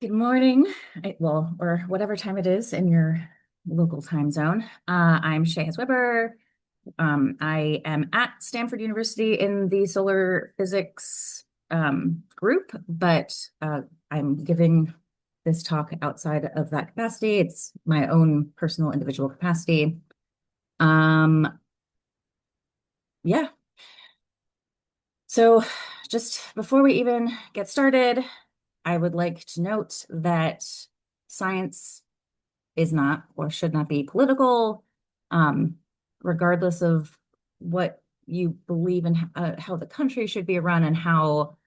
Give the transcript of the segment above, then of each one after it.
Good morning, or whatever time it is in your local time zone. I'm Shea Weber. I am at Stanford University in the solar physics group, but I'm giving this talk outside of that capacity. It's my own personal individual capacity. Um, yeah. So just before we even get started, I would like to note that science is not or should not be political, um, regardless of what you believe in how the country should be run and how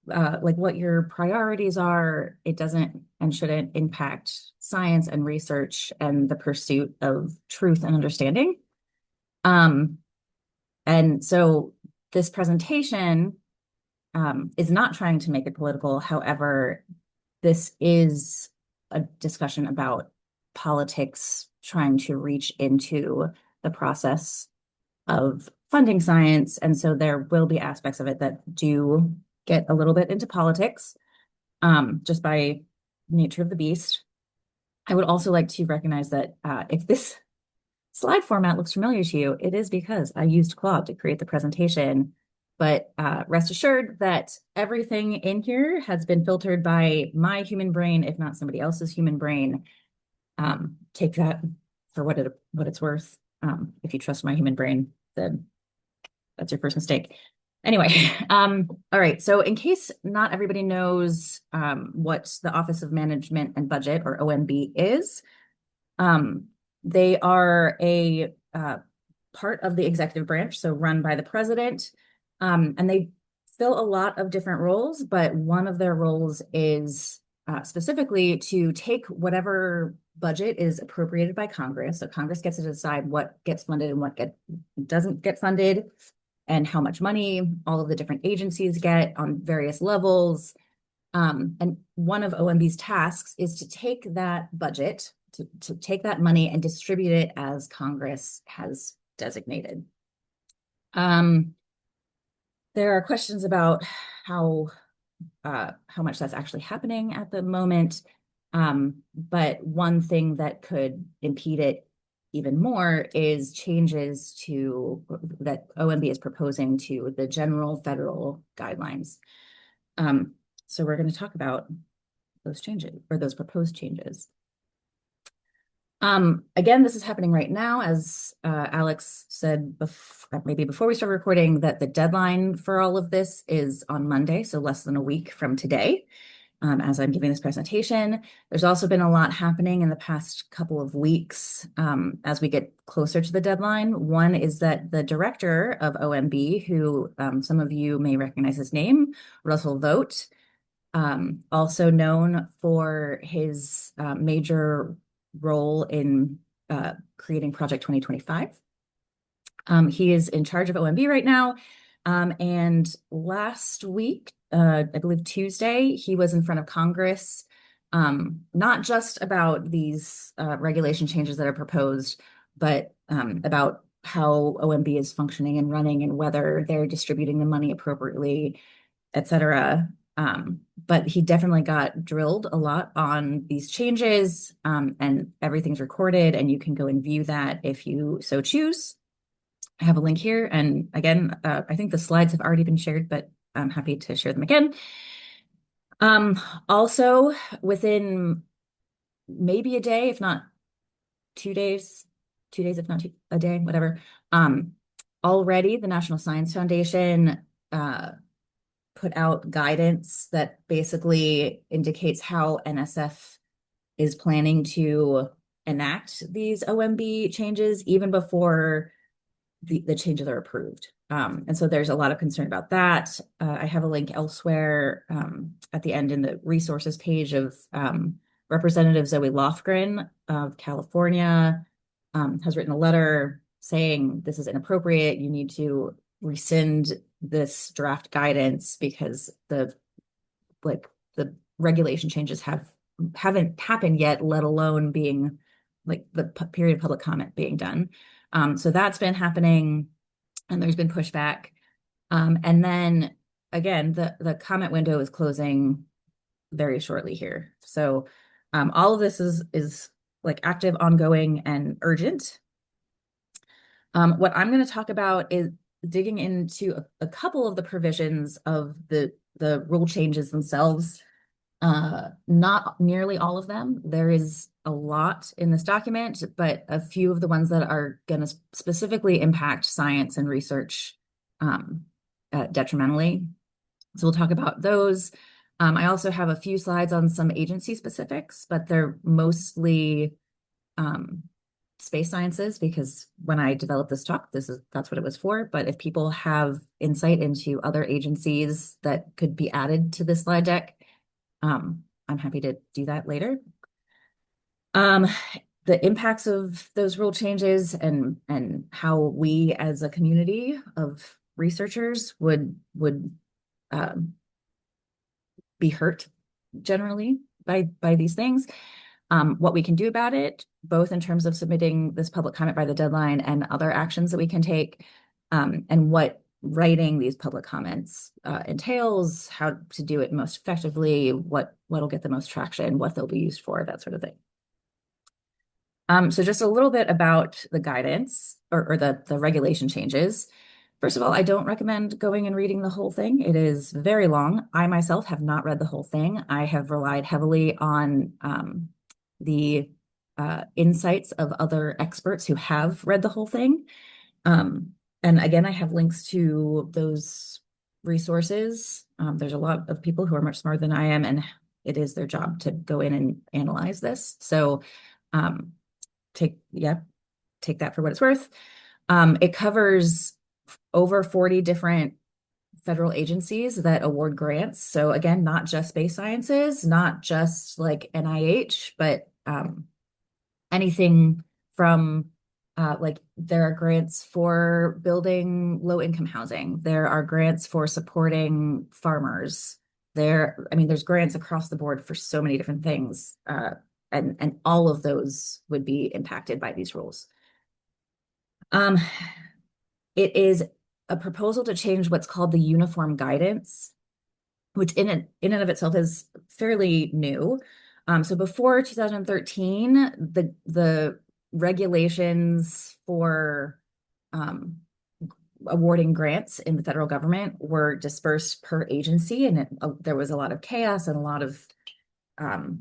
like what your priorities are. It doesn't and shouldn't impact science and research and the pursuit of truth and understanding. Um, and so this presentation is not trying to make it political. However, this is a discussion about politics trying to reach into the process of funding science. And so there will be aspects of it that do get a little bit into politics, just by nature of the beast. I would also like to recognize that if this slide format looks familiar to you, it is because I used Claude to create the presentation. But rest assured that everything in here has been filtered by my human brain, if not somebody else's human brain. Take that for what it's worth. If you trust my human brain, then that's your first mistake. Anyway, all right. So in case not everybody knows what the Office of Management and Budget, or OMB, is, um, they are a part of the executive branch, so run by the president. And they fill a lot of different roles, but one of their roles is specifically to take whatever budget is appropriated by Congress. So Congress gets to decide what gets funded and what doesn't get funded, and how much money all of the different agencies get on various levels. And one of OMB's tasks is to take that budget, to take that money and distribute it as Congress has designated. Um, there are questions about how much that's actually happening at the moment. But one thing that could impede it even more is changes to that OMB is proposing to the general federal guidelines. Um, so we're going to talk about those changes, or those proposed changes. Again, this is happening right now, as Alex said maybe before we started recording, that the deadline for all of this is on Monday, so less than a week from today, as I'm giving this presentation. There's also been a lot happening in the past couple of weeks as we get closer to the deadline. One is that the director of OMB, who some of you may recognize his name, Russell Vogt, also known for his major role in creating Project 2025. He is in charge of OMB right now. And last week, I believe Tuesday, he was in front of Congress, not just about these regulation changes that are proposed, but about how OMB is functioning and running and whether they're distributing the money appropriately, et cetera. But he definitely got drilled a lot on these changes, and everything's recorded, and you can go and view that if you so choose. I have a link here. And again, I think the slides have already been shared, but I'm happy to share them again. Also, within maybe a day, if not 2 days, 2 days, if not a day, whatever, already the National Science Foundation put out guidance that basically indicates how NSF is planning to enact these OMB changes even before the changes are approved. And so there's a lot of concern about that. I have a link elsewhere at the end in the resources page of Representative Zoe Lofgren of California has written a letter saying this is inappropriate. You need to rescind this draft guidance because the regulation changes haven't happened yet, let alone being like the period of public comment being done. So that's been happening, and there's been pushback. And then again, the comment window is closing very shortly here. So all of this is like active, ongoing, and urgent. What I'm going to talk about is digging into a couple of the provisions of the rule changes themselves. Not nearly all of them. There is a lot in this document, but a few of the ones that are going to specifically impact science and research detrimentally. So we'll talk about those. I also have a few slides on some agency specifics, but they're mostly um, space sciences, because when I developed this talk, that's what it was for. But if people have insight into other agencies that could be added to this slide deck, I'm happy to do that later. The impacts of those rule changes and how we as a community of researchers would um, be hurt generally by these things. What we can do about it, both in terms of submitting this public comment by the deadline and other actions that we can take, and what writing these public comments entails, how to do it most effectively, what'll get the most traction, what they'll be used for, that sort of thing. So just a little bit about the guidance or the regulation changes. First of all, I don't recommend going and reading the whole thing. It is very long. I myself have not read the whole thing. I have relied heavily on the insights of other experts who have read the whole thing. And again, I have links to those resources. There's a lot of people who are much smarter than I am, and it is their job to go in and analyze this. So take that for what it's worth. It covers over 40 different federal agencies that award grants. So again, not just space sciences, not just like NIH, but anything from like there are grants for building low-income housing. There are grants for supporting farmers. There's grants across the board for so many different things. And all of those would be impacted by these rules. It is a proposal to change what's called the uniform guidance, which in and of itself is fairly new. So before 2013, the regulations for awarding grants in the federal government were dispersed per agency, and there was a lot of chaos and a lot of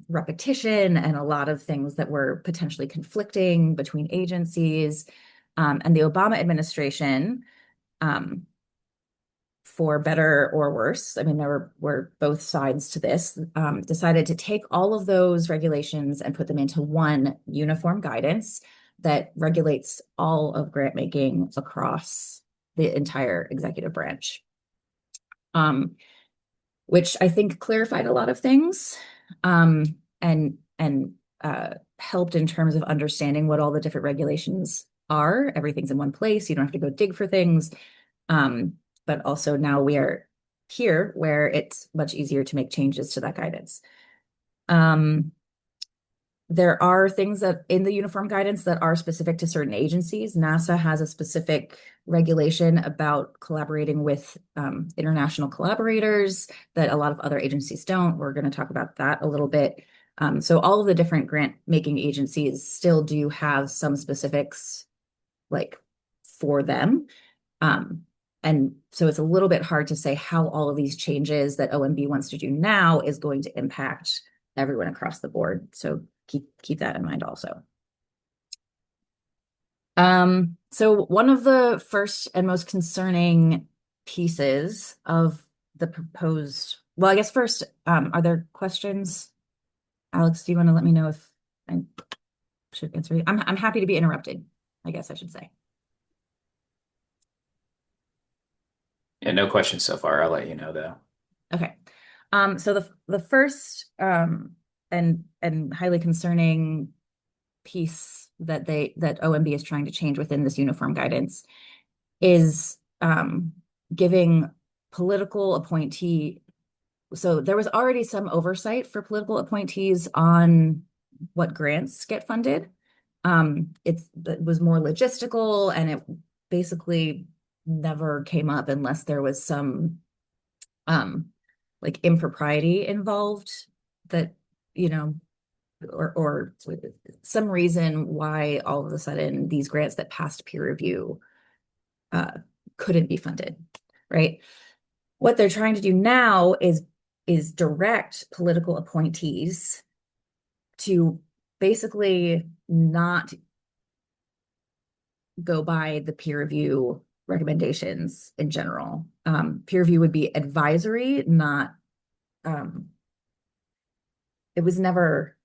repetition and a lot of things that were potentially conflicting between agencies. And the Obama administration, for better or worse, there were both sides to this, decided to take all of those regulations and put them into one uniform guidance that regulates all of grant making across the entire executive branch, which I think clarified a lot of things, and helped in terms of understanding what all the different regulations are. Everything's in one place. You don't have to go dig for things. But also now we are here where it's much easier to make changes to that guidance. There are things that in the uniform guidance that are specific to certain agencies. NASA has a specific regulation about collaborating with international collaborators that a lot of other agencies don't. We're going to talk about that a little bit. So all of the different grant making agencies still do have some specifics like for them. And so it's a little bit hard to say how all of these changes that OMB wants to do now is going to impact everyone across the board. So keep that in mind also. So one of the first and most concerning pieces of the proposed, well, I guess first, are there questions? Alex, do you want to let me know if I should answer you? I'm happy to be interrupted, I guess I should say. Yeah, no questions so far. I'll let you know though. Okay. So the first and highly concerning piece that OMB is trying to change within this uniform guidance is giving political appointee. So there was already some oversight for political appointees on what grants get funded. It was more logistical, and it basically never came up unless there was some like impropriety involved that, you know, or some reason why all of a sudden these grants that passed peer review uh, couldn't be funded, right? What they're trying to do now is direct political appointees to basically not go by the peer review recommendations in general. Peer review would be advisory, not um, it was never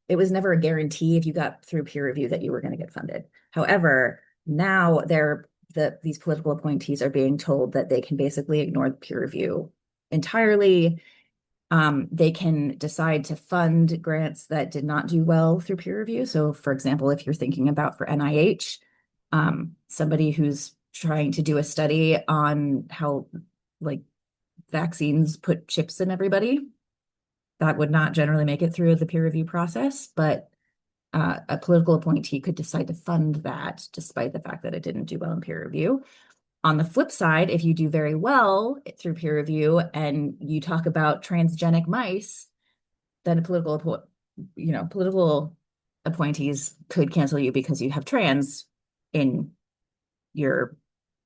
it was never a guarantee if you got through peer review that you were going to get funded. However, now these political appointees are being told that they can basically ignore the peer review entirely. They can decide to fund grants that did not do well through peer review. So, for example, if you're thinking about for NIH, somebody who's trying to do a study on how like vaccines put chips in everybody, that would not generally make it through the peer review process, but a political appointee could decide to fund that despite the fact that it didn't do well in peer review. On the flip side, if you do very well through peer review and you talk about transgenic mice, then political appointees could cancel you because you have trans in your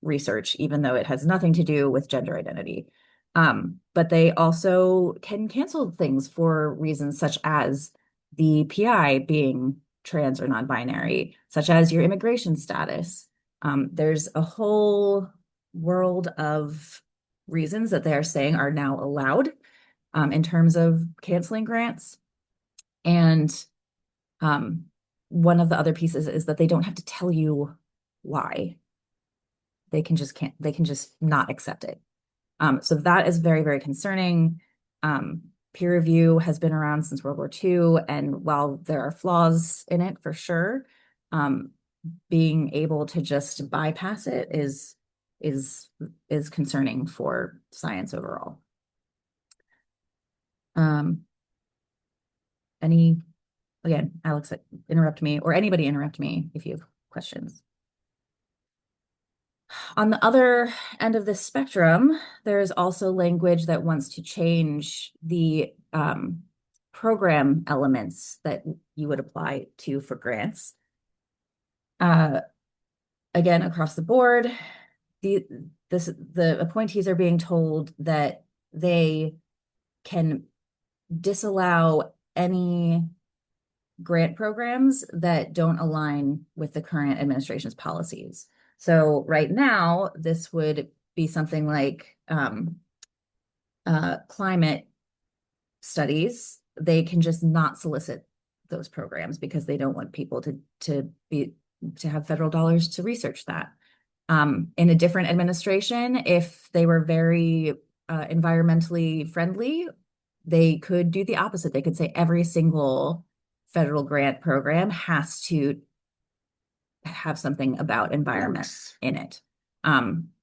research, even though it has nothing to do with gender identity. But they also can cancel things for reasons such as the PI being trans or non-binary, such as your immigration status. There's a whole world of reasons that they are saying are now allowed in terms of canceling grants. And um, one of the other pieces is that they don't have to tell you why. They can just not accept it. So that is very, very concerning. Peer review has been around since World War II, and while there are flaws in it for sure, um, being able to just bypass it is is concerning for science overall. Um, any Again, Alex, interrupt me or anybody interrupt me if you have questions. On the other end of the spectrum, there's also language that wants to change the program elements that you would apply to for grants. Uh, Again, across the board, the appointees are being told that they can disallow any grant programs that don't align with the current administration's policies. So right now, this would be something like climate studies. They can just not solicit those programs because they don't want people to have federal dollars to research that. In a different administration, if they were very environmentally friendly, they could do the opposite. They could say every single federal grant program has to have something about environment in it.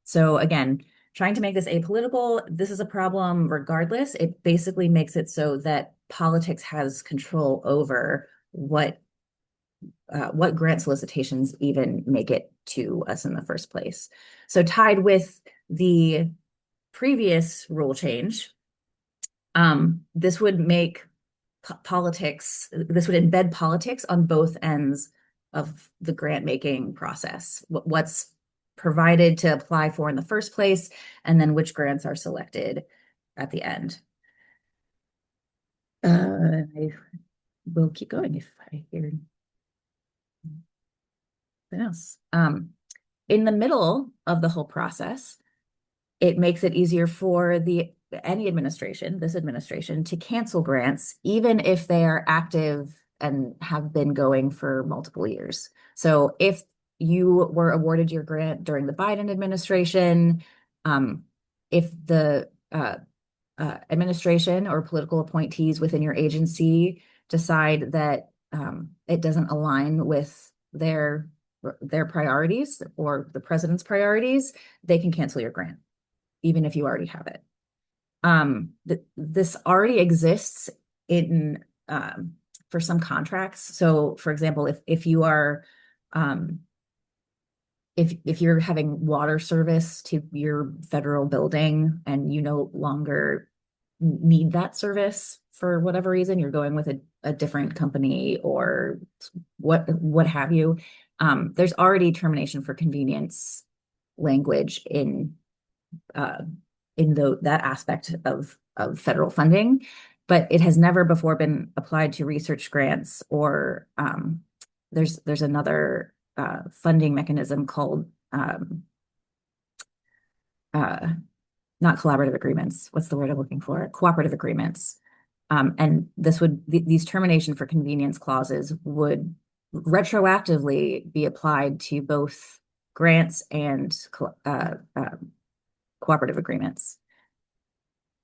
So again, trying to make this apolitical, this is a problem regardless. It basically makes it so that politics has control over what grant solicitations even make it to us in the first place. So tied with the previous rule change, this would make this would embed politics on both ends of the grant making process. What's provided to apply for in the first place, and then which grants are selected at the end. I will keep going if I hear anything else. In the middle of the whole process, it makes it easier for any administration, this administration, to cancel grants, even if they are active and have been going for multiple years. So if you were awarded your grant during the Biden administration, if the administration or political appointees within your agency decide that it doesn't align with their priorities or the president's priorities, they can cancel your grant, even if you already have it. This already exists in for some contracts. So, for example, if you are if you're having water service to your federal building and you no longer need that service for whatever reason, you're going with a different company or what have you. There's already termination for convenience language uh, in that aspect of federal funding, but it has never before been applied to research grants or there's another funding mechanism called uh, not collaborative agreements. What's the word I'm looking for? Cooperative agreements. And these termination for convenience clauses would retroactively be applied to both grants and cooperative agreements.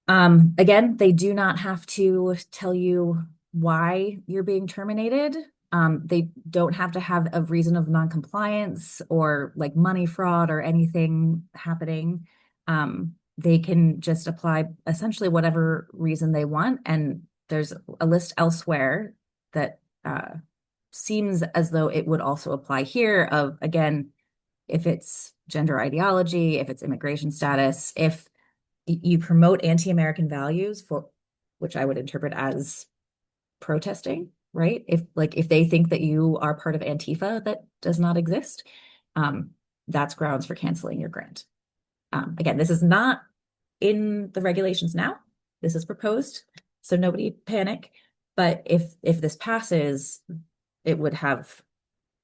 Again, they do not have to tell you why you're being terminated. They don't have to have a reason of non-compliance or like money fraud or anything happening. They can just apply essentially whatever reason they want. And there's a list elsewhere that seems as though it would also apply here of, again, if it's gender ideology, if it's immigration status, if you promote anti-American values for which I would interpret as protesting, right? If they think that you are part of Antifa that does not exist, um, that's grounds for canceling your grant. Again, this is not in the regulations now. This is proposed, so nobody panic. But if this passes, it would have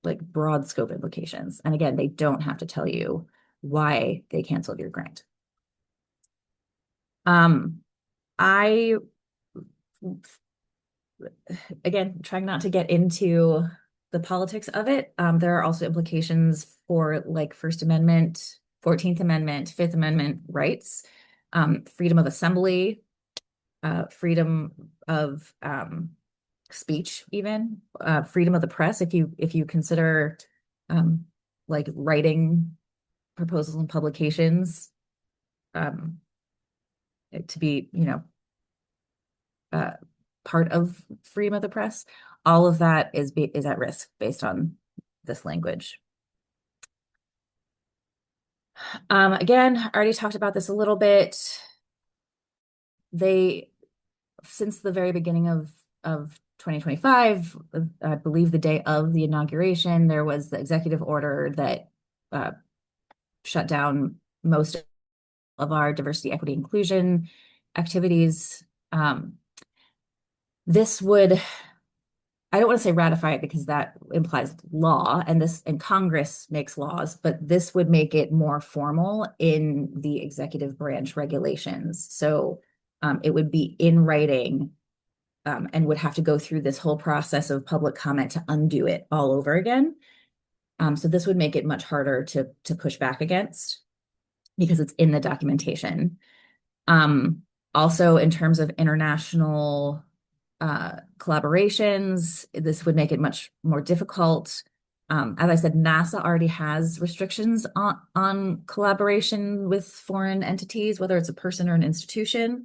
like broad scope implications. And again, they don't have to tell you why they canceled your grant. Um, I, again, trying not to get into the politics of it. There are also implications for like First Amendment, 14th Amendment, Fifth Amendment rights, freedom of assembly, freedom of speech, even freedom of the press. If you consider like writing proposals and publications um, to be, uh, part of freedom of the press, all of that is at risk based on this language. Again, I already talked about this a little bit. They, since the very beginning of 2025, I believe the day of the inauguration, there was the executive order that uh, shut down most of our diversity, equity, inclusion activities. This would, I don't want to say ratify it because that implies law and Congress makes laws, but this would make it more formal in the executive branch regulations. So it would be in writing and would have to go through this whole process of public comment to undo it all over again. So this would make it much harder to push back against because it's in the documentation. Um, Also, in terms of international collaborations, this would make it much more difficult. As I said, NASA already has restrictions on collaboration with foreign entities, whether it's a person or an institution.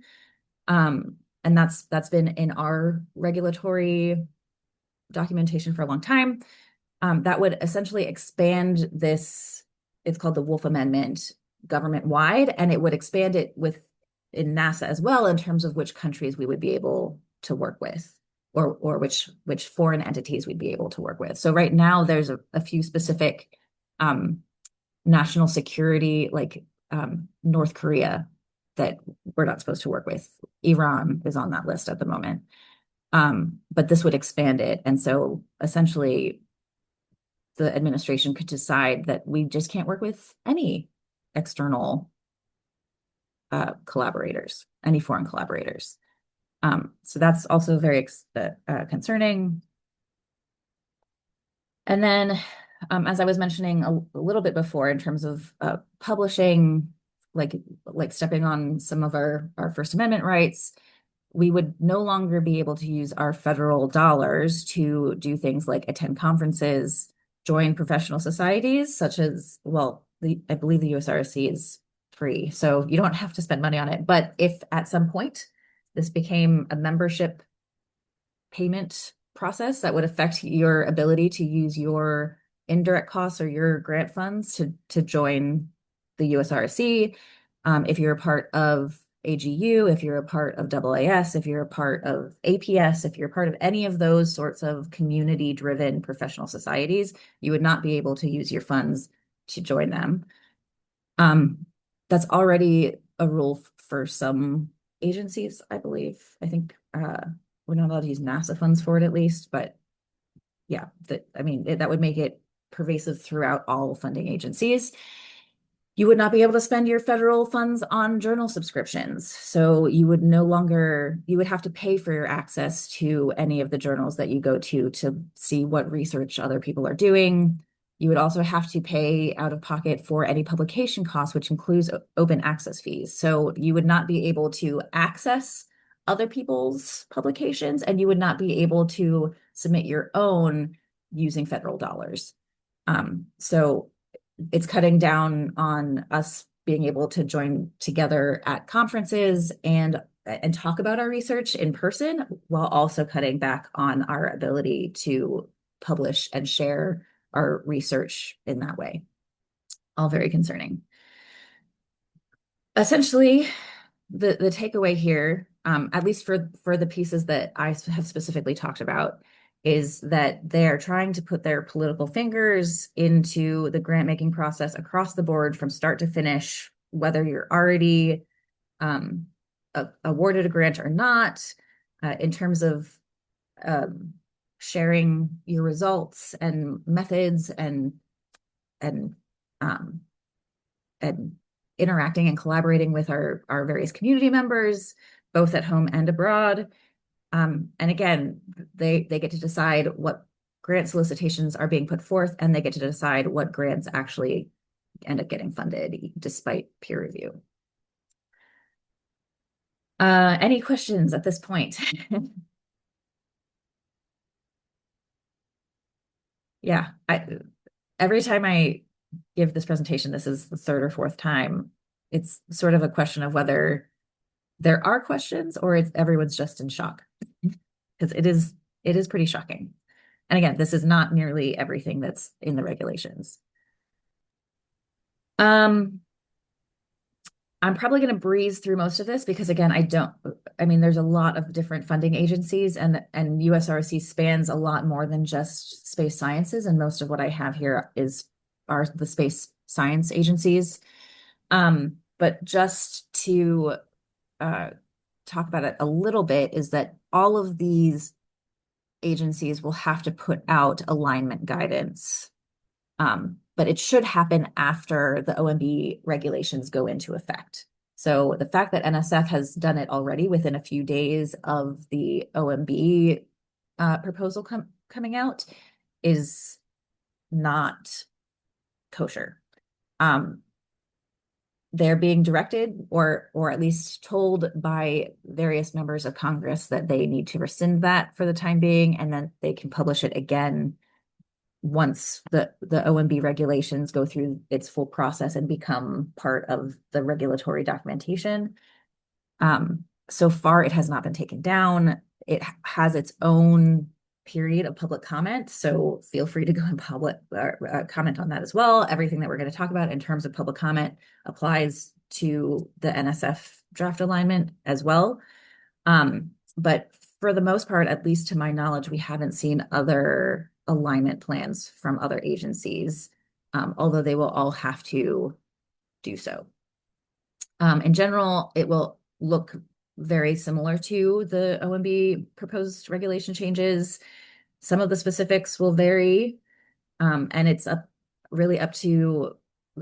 And that's been in our regulatory documentation for a long time. That would essentially expand this, it's called the Wolf Amendment government wide, and it would expand it with in NASA as well in terms of which countries we would be able to work with or which foreign entities we'd be able to work with. So right now there's a few specific national security, like North Korea, that we're not supposed to work with. Iran is on that list at the moment. But this would expand it. And so essentially the administration could decide that we just can't work with any external collaborators, any foreign collaborators. So that's also very concerning. And then, as I was mentioning a little bit before, in terms of publishing, like stepping on some of our First Amendment rights, we would no longer be able to use our federal dollars to do things like attend conferences, join professional societies, such as, well, I believe the USRSC is free, so you don't have to spend money on it. But if at some point this became a membership payment process that would affect your ability to use your indirect costs or your grant funds to join the USRC. If you're a part of AGU, if you're a part of AAS, if you're a part of APS, if you're a part of any of those sorts of community-driven professional societies, you would not be able to use your funds to join them. That's already a rule for some agencies, I believe. I think we're not allowed to use NASA funds for it at least, but yeah, that would make it pervasive throughout all funding agencies. You would not be able to spend your federal funds on journal subscriptions. So you would have to pay for your access to any of the journals that you go to see what research other people are doing. You would also have to pay out of pocket for any publication costs, which includes open access fees. So you would not be able to access other people's publications, and you would not be able to submit your own using federal dollars. So it's cutting down on us being able to join together at conferences and talk about our research in person, while also cutting back on our ability to publish and share our research in that way. All very concerning. Essentially, the takeaway here, at least for the pieces that I have specifically talked about, is that they're trying to put their political fingers into the grant making process across the board from start to finish, whether you're already awarded a grant or not, in terms of sharing your results and methods and um, and interacting and collaborating with our various community members, both at home and abroad. And again, they get to decide what grant solicitations are being put forth, and they get to decide what grants actually end up getting funded despite peer review. Any questions at this point? Yeah, every time I give this presentation, this is the third or fourth time, it's sort of a question of whether there are questions or it's everyone's just in shock. Because it is pretty shocking. And again, this is not nearly everything that's in the regulations. I'm probably going to breeze through most of this because again, there's a lot of different funding agencies and USRC spans a lot more than just space sciences. And most of what I have here are the space science agencies. But just to talk about it a little bit is that all of these agencies will have to put out alignment guidance. But it should happen after the OMB regulations go into effect. So the fact that NSF has done it already within a few days of the OMB proposal coming out is not kosher. They're being directed or at least told by various members of Congress that they need to rescind that for the time being, and then they can publish it again once the OMB regulations go through its full process and become part of the regulatory documentation. So far, it has not been taken down. It has its own period of public comment, so feel free to go and comment on that as well. Everything that we're going to talk about in terms of public comment applies to the NSF draft alignment as well. But for the most part, at least to my knowledge, we haven't seen other alignment plans from other agencies, although they will all have to do so. In general, it will look very similar to the OMB proposed regulation changes. Some of the specifics will vary, and it's really up to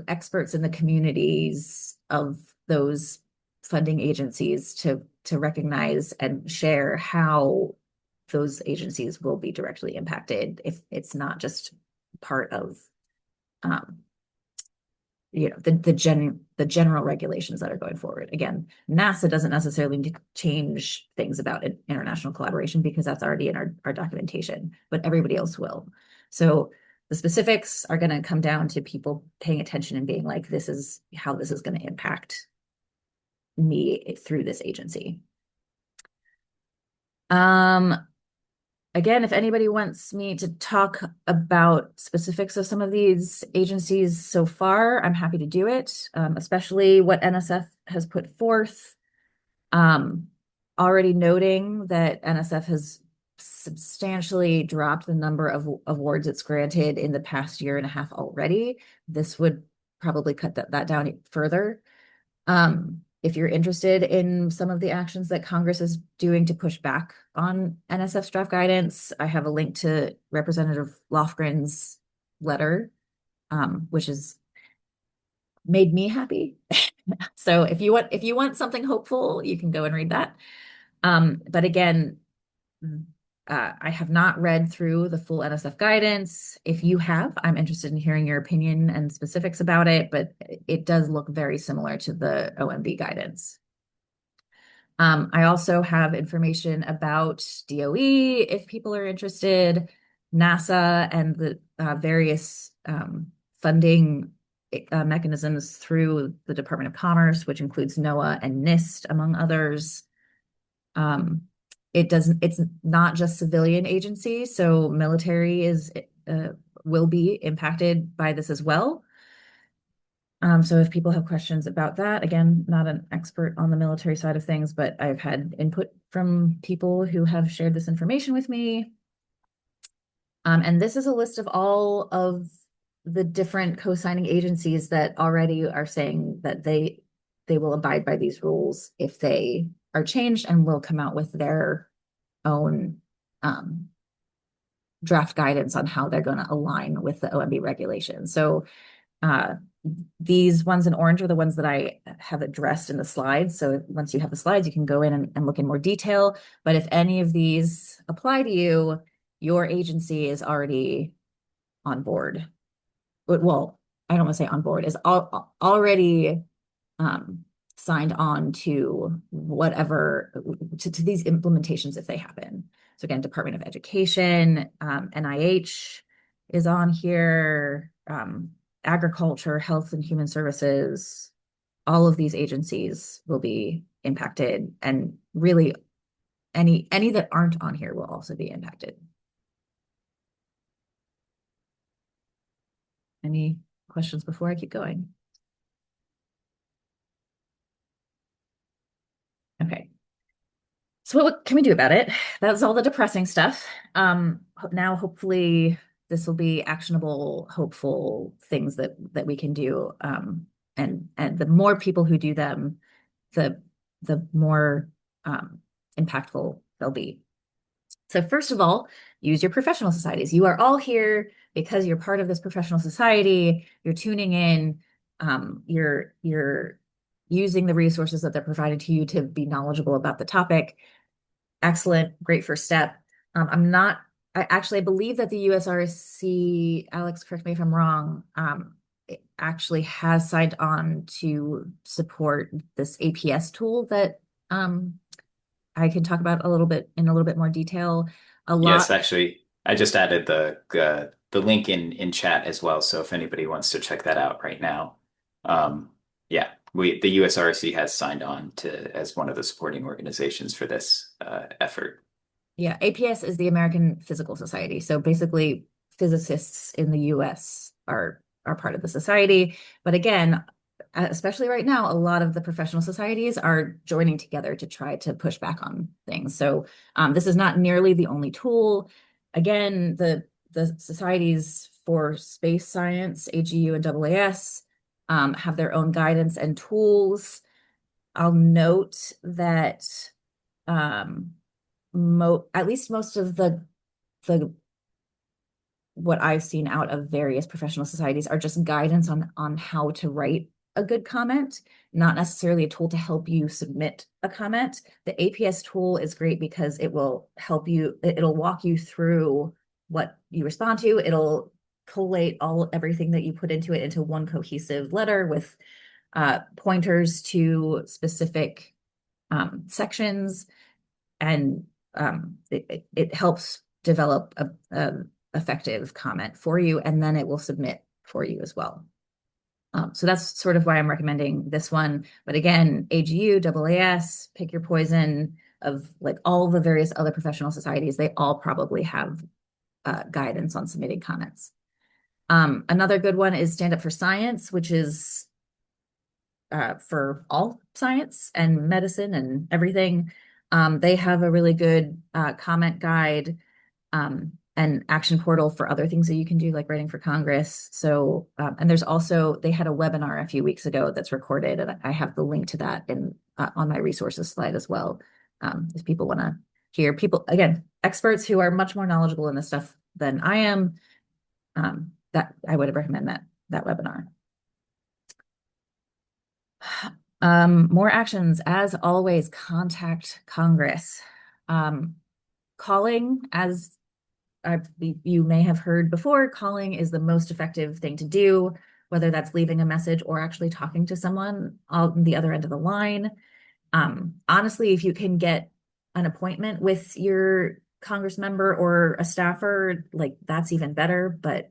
experts in the communities of those funding agencies to recognize and share how those agencies will be directly impacted if it's not just part of the general regulations that are going forward. Again, NASA doesn't necessarily need to change things about international collaboration because that's already in our documentation, but everybody else will. So the specifics are going to come down to people paying attention and being like, this is how this is going to impact me through this agency. Again, if anybody wants me to talk about specifics of some of these agencies so far, I'm happy to do it, especially what NSF has put forth. Um, Already noting that NSF has substantially dropped the number of awards it's granted in the past year and a half already. This would probably cut that down further. If you're interested in some of the actions that Congress is doing to push back on NSF's draft guidance, I have a link to Representative Lofgren's letter, which has made me happy. So if you want something hopeful, you can go and read that. But again, I have not read through the full NSF guidance. If you have, I'm interested in hearing your opinion and specifics about it, but it does look very similar to the OMB guidance. I also have information about DOE if people are interested, NASA, and the various funding mechanisms through the Department of Commerce, which includes NOAA and NIST, among others. Um, it's not just civilian agencies, so military will be impacted by this as well. So if people have questions about that, again, not an expert on the military side of things, but I've had input from people who have shared this information with me. And this is a list of all of the different co-signing agencies that already are saying that they will abide by these rules if they are changed and will come out with their own draft guidance on how they're going to align with the OMB regulations. So uh, these ones in orange are the ones that I have addressed in the slides. So once you have the slides, you can go in and look in more detail. But if any of these apply to you, your agency is already on board. Well, I don't want to say on board, is already um, signed on to whatever, to these implementations if they happen. So again, Department of Education, NIH is on here, Agriculture, Health and Human Services, all of these agencies will be impacted, and really any that aren't on here will also be impacted. Any questions before I keep going? Okay. So what can we do about it? That's all the depressing stuff. Now hopefully this will be actionable, hopeful things that we can do. And the more people who do them, the more impactful they'll be. So first of all, use your professional societies. You are all here because you're part of this professional society. You're tuning in. You're using the resources that they're providing to you to be knowledgeable about the topic. Excellent, great first step. I'm not, I believe that the USRC, Alex, correct me if I'm wrong, it actually has signed on to support this APS tool that I can talk about in a little bit more detail. A Yes, lot, actually, I just added the link in chat as well. So if anybody wants to check that out right now, yeah, the USRC has signed on to as one of the supporting organizations for this effort. yeah, APS is the American Physical Society. So basically, physicists in the US are part of the society. But again, especially right now, a lot of the professional societies are joining together to try to push back on things. So this is not nearly the only tool. Again, the societies for space science, AGU and AAS, have their own guidance and tools. I'll note that um, at least most of the what I've seen out of various professional societies are just guidance on how to write a good comment, not necessarily a tool to help you submit a comment. The APS tool is great because it will help you, it'll walk you through what you respond to. It'll collate everything that you put into it into one cohesive letter with pointers to specific sections, and it helps develop a effective comment for you, and then it will submit for you as well. So that's sort of why I'm recommending this one. But again, AGU, AAS, pick your poison. of like all the various other professional societies, they all probably have guidance on submitting comments. Another good one is Stand Up for Science, which is for all science and medicine and everything. They have a really good comment guide and action portal for other things that you can do, like writing for Congress. So, and there's also, they had a webinar a few weeks ago that's recorded, and I have the link to that in on my resources slide as well. If people want to hear people, again, experts who are much more knowledgeable in this stuff than I am, that I would recommend that webinar. More actions, as always, contact Congress. Calling, as you may have heard before, calling is the most effective thing to do, whether that's leaving a message or actually talking to someone on the other end of the line. Honestly, if you can get an appointment with your Congress member or a staffer, like that's even better, but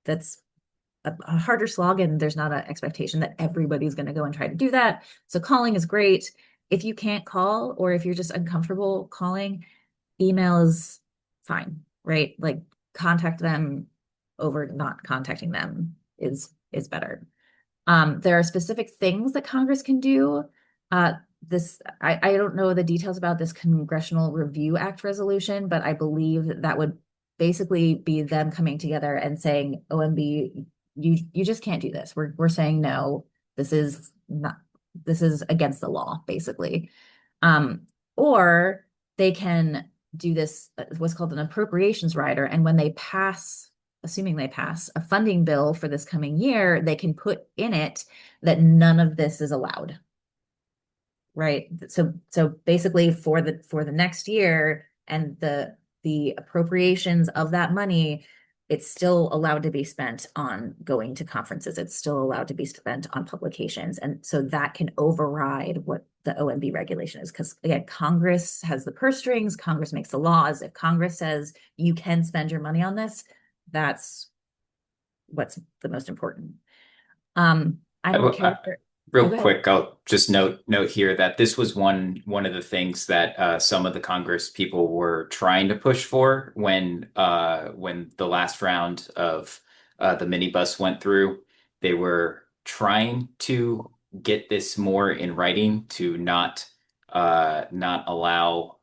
that's a harder slog, and there's not an expectation that everybody's going to go and try to do that. So calling is great. If you can't call, or if you're just uncomfortable calling, email is fine, right? Like contact them over not contacting them is better. There are specific things that Congress can do. I don't know the details about this Congressional Review Act resolution, but I believe that would basically be them coming together and saying, OMB, you just can't do this. We're saying no. This is not, this is against the law, basically. Or they can do this, what's called an appropriations rider, and when they pass, assuming they pass a funding bill for this coming year, they can put in it that none of this is allowed. Right. So basically for the next year and the appropriations of that money, it's still allowed to be spent on going to conferences. It's still allowed to be spent on publications. And so that can override what the OMB regulation is. Because again, Congress has the purse strings, Congress makes the laws. If Congress says you can spend your money on this, that's what's the most important. I don't care. Oh, Real go ahead. quick, I'll just note here that this was one of the things that some of the Congress people were trying to push for when the last round of the minibus went through. They were trying to get this more in writing to not allow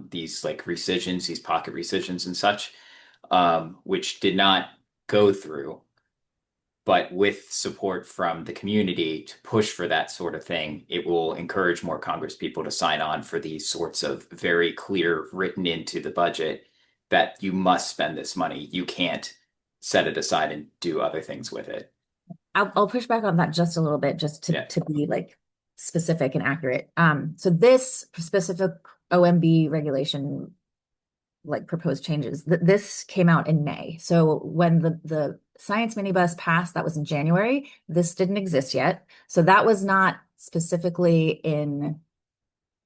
these like rescissions, these pocket rescissions and such, which did not go through. But with support from the community to push for that sort of thing, it will encourage more Congress people to sign on for these sorts of very clear, written into the budget that you must spend this money. You can't set it aside and do other things with it. I'll push back on that just a little bit, just Yeah. to be like specific and accurate. So this specific OMB regulation, like proposed changes, this came out in May. So when the science minibus passed, that was in January. This didn't exist yet. So that was not specifically in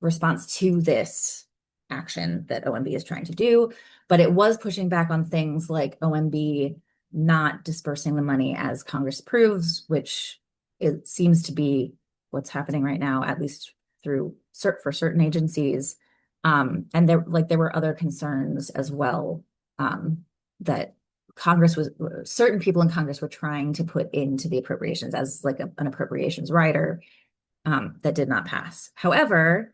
response to this action that OMB is trying to do, but it was pushing back on things like OMB not dispersing the money as Congress approves, which it seems to be what's happening right now, at least through for certain agencies. And there were other concerns as well, that Congress was, certain people in Congress were trying to put into the appropriations as like an appropriations rider, that did not pass. However,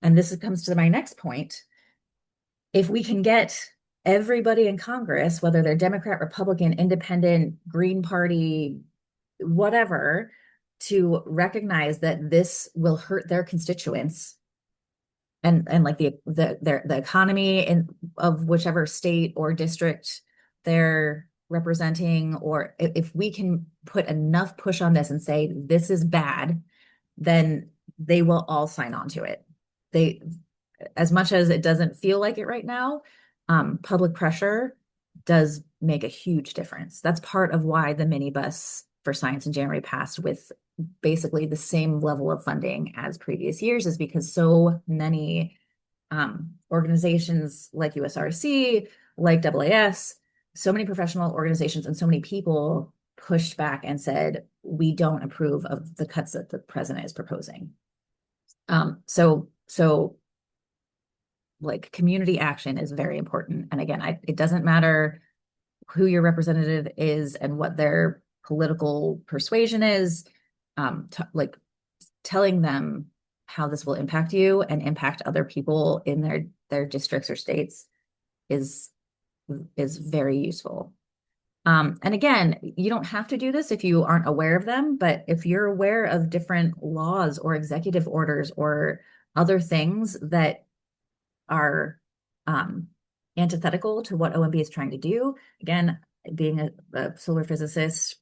and this comes to my next point, if we can get everybody in Congress, whether they're Democrat, Republican, Independent, Green Party, whatever, to recognize that this will hurt their constituents and like the economy of whichever state or district they're representing, or if we can put enough push on this and say this is bad, then they will all sign on to it. They, as much as it doesn't feel like it right now, public pressure does make a huge difference. That's part of why the minibus for science in January passed with basically the same level of funding as previous years, is because so many organizations like USRC, like AAS, so many professional organizations and so many people pushed back and said, we don't approve of the cuts that the president is proposing. So So like community action is very important. And again, it doesn't matter who your representative is and what their political persuasion is, like telling them how this will impact you and impact other people in their districts or states is is very useful. And again, you don't have to do this if you aren't aware of them, but if you're aware of different laws or executive orders or other things that are um, antithetical to what OMB is trying to do, again, being a solar physicist,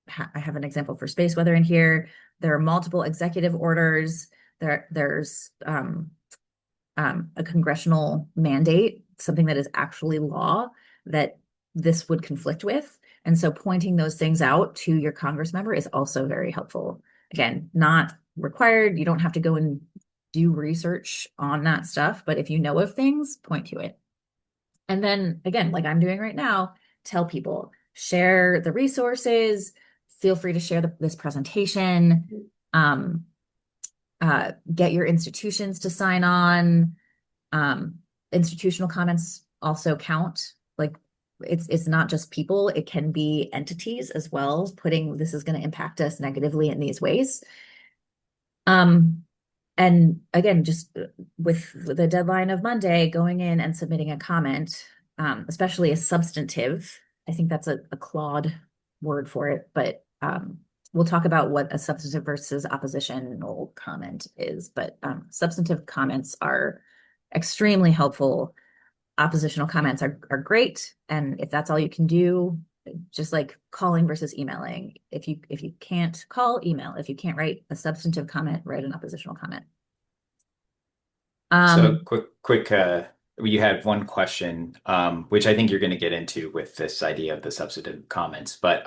I have an example for space weather in here. There are multiple executive orders. There's a congressional mandate, something that is actually law that this would conflict with. And so pointing those things out to your Congress member is also very helpful. Again, not required. You don't have to go and do research on that stuff, but if you know of things, point to it. And then again, like I'm doing right now, tell people, share the resources, feel free to share this presentation, get your institutions to sign on. Um, Institutional comments also count. Like it's not just people, it can be entities as well, putting this is going to impact us negatively in these ways. Um, and again, just with the deadline of Monday, going in and submitting a comment, especially a substantive, I think that's a clawed word for it, but we'll talk about what a substantive versus oppositional comment is. But substantive comments are extremely helpful. Oppositional comments are great. And if that's all you can do, just like calling versus emailing. If you can't call, email. If you can't write a substantive comment, write an oppositional comment. So Um, quick, you had one question, which I think you're going to get into with this idea of the substantive comments, but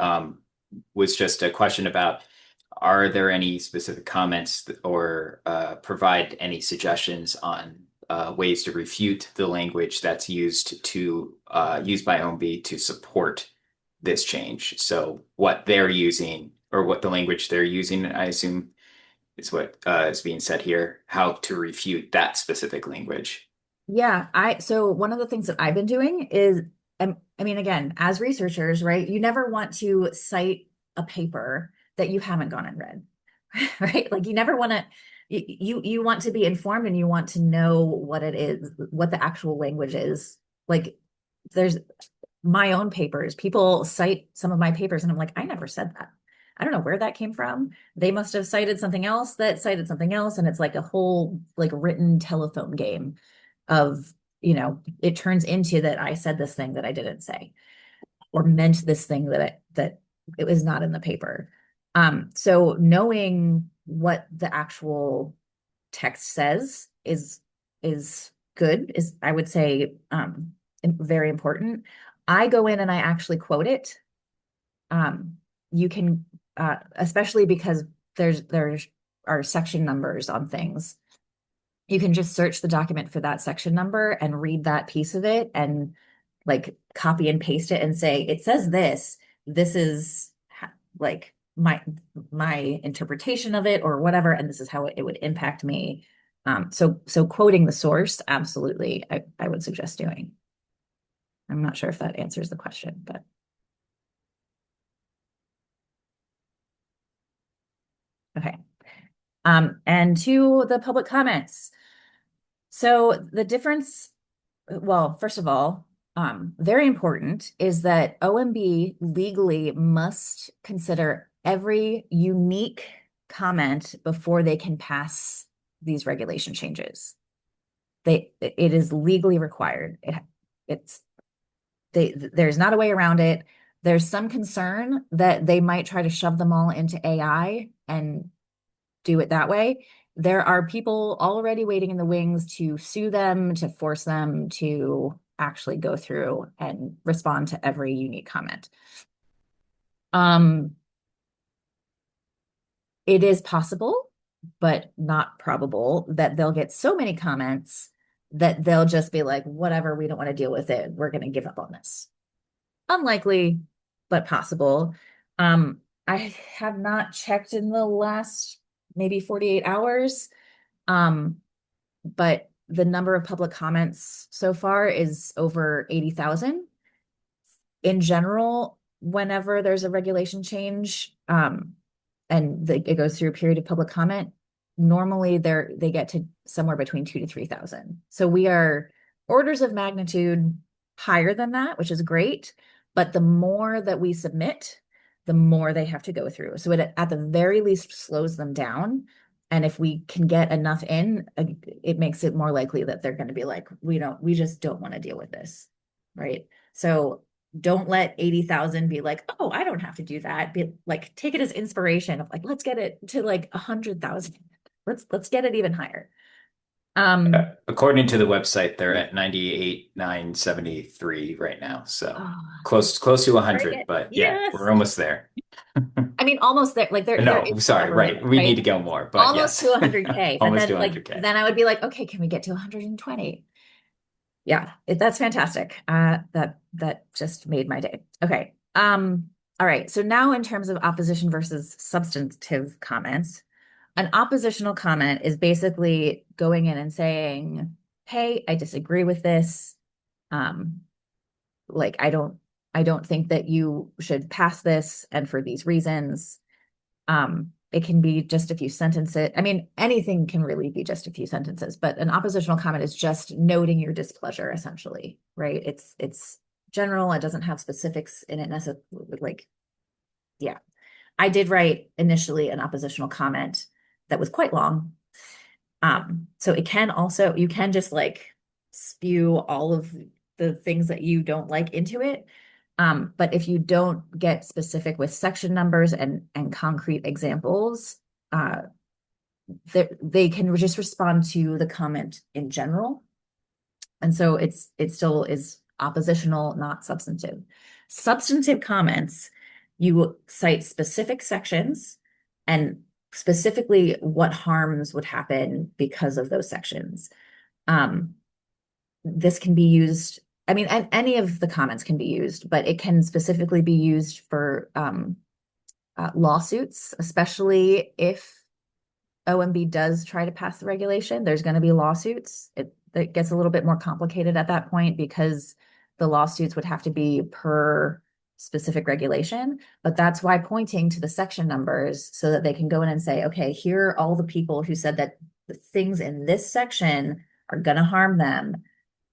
was just a question about, are there any specific comments or provide any suggestions on ways to refute the language that's used by OMB to support this change? So what they're using or what the language they're using, I assume is what is being said here, how to refute that specific language. yeah, so one of the things that I've been doing is, I mean, again, as researchers, right, you never want to cite a paper that you haven't gone and read, right? Like you never want to, you want to be informed and you want to know what it is, what the actual language is. Like there's my own papers. People cite some of my papers, and I'm like, I never said that. I don't know where that came from. They must have cited something else that cited something else, and it's like a whole like written telephone game of, it turns into that I said this thing that I didn't say or meant this thing that it was not in the paper. So knowing what the actual text says is good, is I would say very important. I go in and I actually quote it. You can especially because there's are section numbers on things. You can just search the document for that section number and read that piece of it and like copy and paste it and say, it says this. This is like my interpretation of it or whatever, and this is how it would impact me. So quoting the source, absolutely, I would suggest doing. I'm not sure if that answers the question, but okay. And to the public comments. So the difference, well, first of all, very important is that OMB legally must consider every unique comment before they can pass these regulation changes. It is legally required. It's there's not a way around it. There's some concern that they might try to shove them all into AI and do it that way. There are people already waiting in the wings to sue them, to force them to actually go through and respond to every unique comment. Um, it is possible, but not probable that they'll get so many comments that they'll just be like, whatever, we don't want to deal with it. We're going to give up on this. Unlikely, but possible. I have not checked in the last maybe 48 hours. Um, but the number of public comments so far is over 80,000. In general, whenever there's a regulation change, and it goes through a period of public comment, normally they get to somewhere between 2 to 3,000. So we are orders of magnitude higher than that, which is great. But the more that we submit, the more they have to go through. So it at the very least slows them down. And if we can get enough in, it makes it more likely that they're going to be like, we just don't want to deal with this. Right. So don't let 80,000 be like, oh, I don't have to do that. Be like, take it as inspiration of like, let's get it to like 100,000. Let's get it even higher. Um, According to the website, they're at 98,973 right now. So oh, close to bring 100, it. but yeah, Yes. we're almost there. I mean, almost there. Like there No, is the sorry, upper right. limit, We need right? to go more, but Almost to yes, 100K. But almost to then like 100K. then I would be like, okay, can we get to 120? Yeah, that's fantastic. That just made my day. Okay. All right. So now in terms of opposition versus substantive comments, an oppositional comment is basically going in and saying, "Hey, I disagree with this. Um, like I don't think that you should pass this, and for these reasons." It can be just a few sentences. I mean, anything can really be just a few sentences, but an oppositional comment is just noting your displeasure, essentially, right? It's general. It doesn't have specifics in it necessarily. Like, yeah, I did write initially an oppositional comment that was quite long. So it can also, you can just like spew all of the things that you don't like into it. But if you don't get specific with section numbers and concrete examples, uh, they can just respond to the comment in general. And so it still is oppositional, not substantive. Substantive comments, you cite specific sections and specifically what harms would happen because of those sections. Um, this can be used, I mean, any of the comments can be used, but it can specifically be used for lawsuits, especially if OMB does try to pass the regulation, there's going to be lawsuits. It gets a little bit more complicated at that point because the lawsuits would have to be per specific regulation. But that's why pointing to the section numbers so that they can go in and say, okay, here are all the people who said that the things in this section are going to harm them.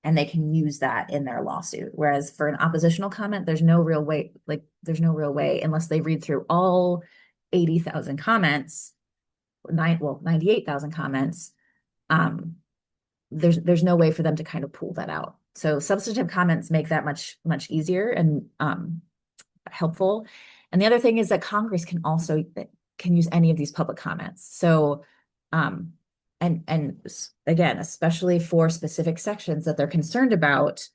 And they can use that in their lawsuit. Whereas for an oppositional comment, there's no real way, like, there's no real way unless they read through all 80,000 comments 98,000 comments, um, there's no way for them to kind of pull that out. So substantive comments make that much easier and helpful. And the other thing is that Congress can use any of these public comments. So um, and again, especially for specific sections that they're concerned about,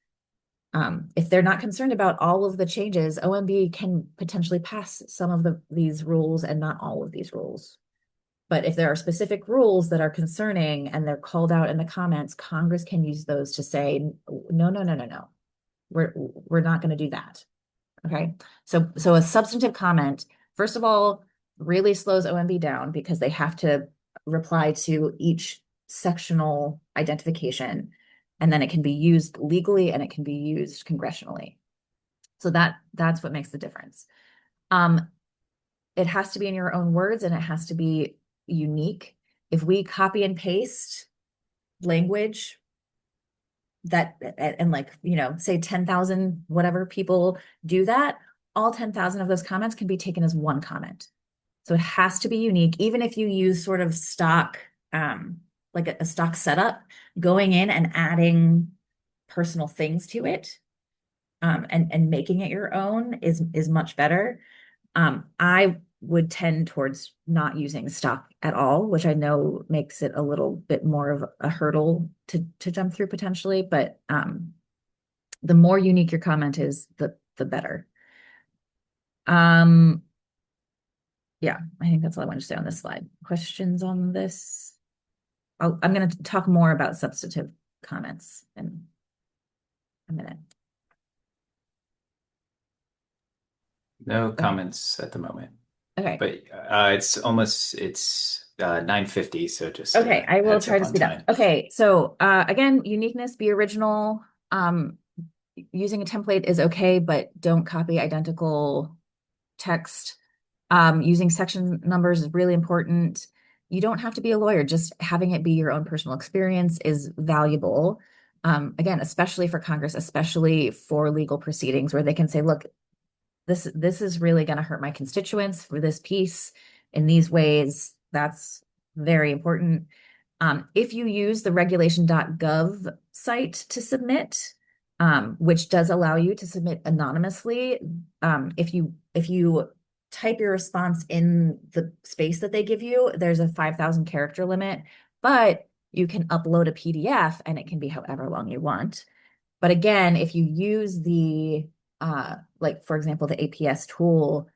if they're not concerned about all of the changes, OMB can potentially pass some of these rules and not all of these rules. But if there are specific rules that are concerning and they're called out in the comments, Congress can use those to say, no, no, no, no, no. We're not going to do that. Okay. So a substantive comment, first of all, really slows OMB down because they have to reply to each sectional identification. And then it can be used legally and it can be used congressionally. So that's what makes the difference. Um, it has to be in your own words and it has to be unique. If we copy and paste language that and like, say 10,000 whatever people do that, all 10,000 of those comments can be taken as one comment. So it has to be unique, even if you use sort of stock, like a stock setup, going in and adding personal things to it, and making it your own is much better. I would tend towards not using stock at all, which I know makes it a little bit more of a hurdle to jump through potentially, but the more unique your comment is, the better. Um, yeah, I think that's all I want to say on this slide. Questions on this? I'm going to talk more about substantive comments in a minute. No Okay. comments at the moment. Okay. But it's 9:50, so just Okay, I will heads try up to on speed up. time. Okay, so again, uniqueness, be original. Um, Using a template is okay, but don't copy identical text. Using section numbers is really important. You don't have to be a lawyer, just having it be your own personal experience is valuable. Again, especially for Congress, especially for legal proceedings where they can say, look, this is really going to hurt my constituents for this piece in these ways. That's very important. If you use the regulation.gov site to submit, which does allow you to submit anonymously, if you type your response in the space that they give you, there's a 5,000 character limit, but you can upload a PDF and it can be however long you want. But again, if you use the like for example, the APS tool,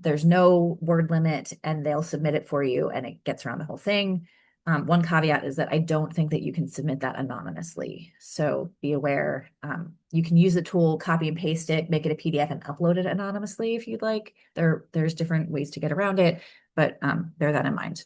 there's no word limit and they'll submit it for you and it gets around the whole thing. One caveat is that I don't think that you can submit that anonymously. So be aware. You can use the tool, copy and paste it, make it a PDF and upload it anonymously if you'd like. There's different ways to get around it, but bear that in mind.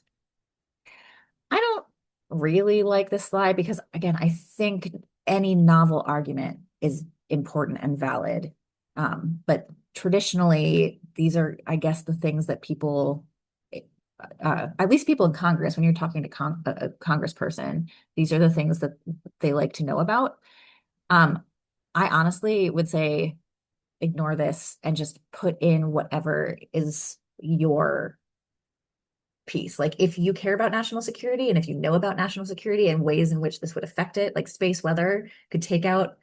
I don't really like this slide because, again, I think any novel argument is important and valid. But traditionally, these are, I guess, the things that people, at least people in Congress, when you're talking to a congressperson, these are the things that they like to know about. Um, I honestly would say ignore this and just put in whatever is your piece. Like if you care about national security and if you know about national security and ways in which this would affect it, like space weather could take out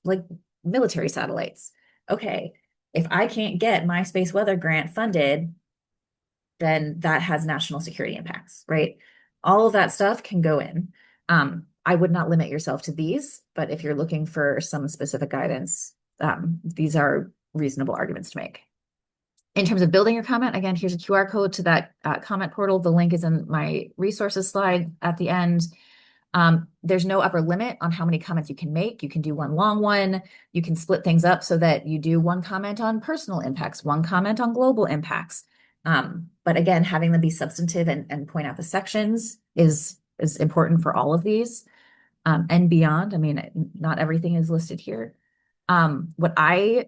like military satellites. Okay, if I can't get my space weather grant funded, then that has national security impacts, right? All of that stuff can go in. I would not limit yourself to these, but if you're looking for some specific guidance, these are reasonable arguments to make. In terms of building your comment, again, here's a QR code to that comment portal. The link is in my resources slide at the end. There's no upper limit on how many comments you can make. You can do one long one. You can split things up so that you do one comment on personal impacts, one comment on global impacts. But again, having them be substantive and point out the sections is important for all of these and beyond. I mean, not everything is listed here. What I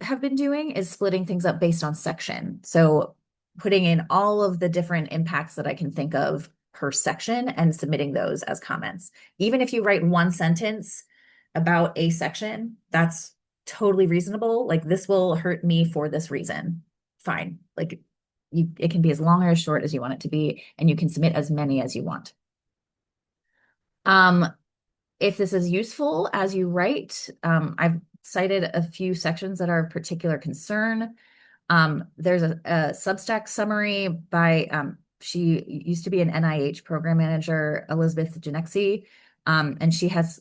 have been doing is splitting things up based on section. So putting in all of the different impacts that I can think of per section and submitting those as comments. Even if you write one sentence about a section, that's totally reasonable. Like this will hurt me for this reason. Fine. Like it can be as long or as short as you want it to be, and you can submit as many as you want. Um, if this is useful as you write, I've cited a few sections that are of particular concern. There's a Substack summary by, she used to be an NIH program manager, Elizabeth Genexi, and she has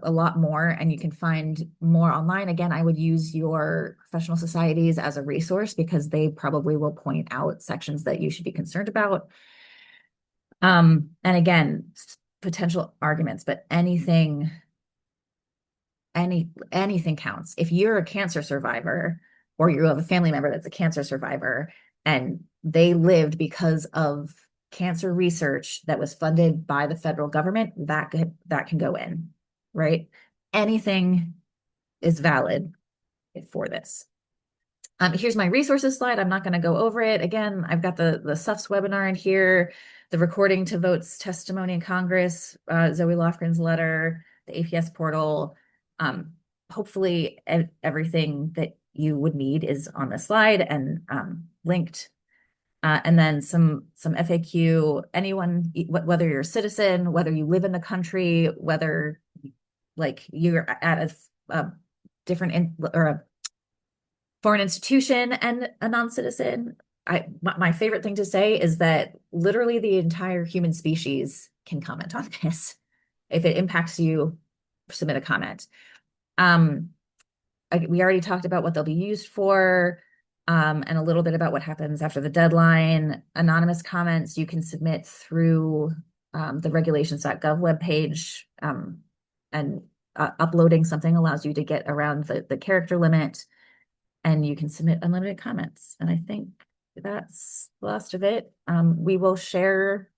a lot more, and you can find more online. Again, I would use your professional societies as a resource because they probably will point out sections that you should be concerned about. And again, potential arguments, but anything counts. If you're a cancer survivor or you have a family member that's a cancer survivor and they lived because of cancer research that was funded by the federal government, that can go in, right? Anything is valid for this. Here's my resources slide. I'm not going to go over it. Again, I've got the SUFS webinar in here, the recording to votes testimony in Congress, Zoe Lofgren's letter, the APS portal. Hopefully everything that you would need is on the slide and linked. And then some FAQ, anyone, whether you're a citizen, whether you live in the country, whether like you're at a different or a foreign institution and a non-citizen, my favorite thing to say is that literally the entire human species can comment on this. If it impacts you, submit a comment. We already talked about what they'll be used for, and a little bit about what happens after the deadline. Anonymous comments you can submit through the regulations.gov webpage, and uploading something allows you to get around the character limit, and you can submit unlimited comments. And I think that's the last of it. We will share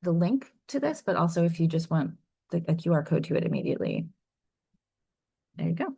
the link to this, but also if you just want a QR code to it immediately, there you go.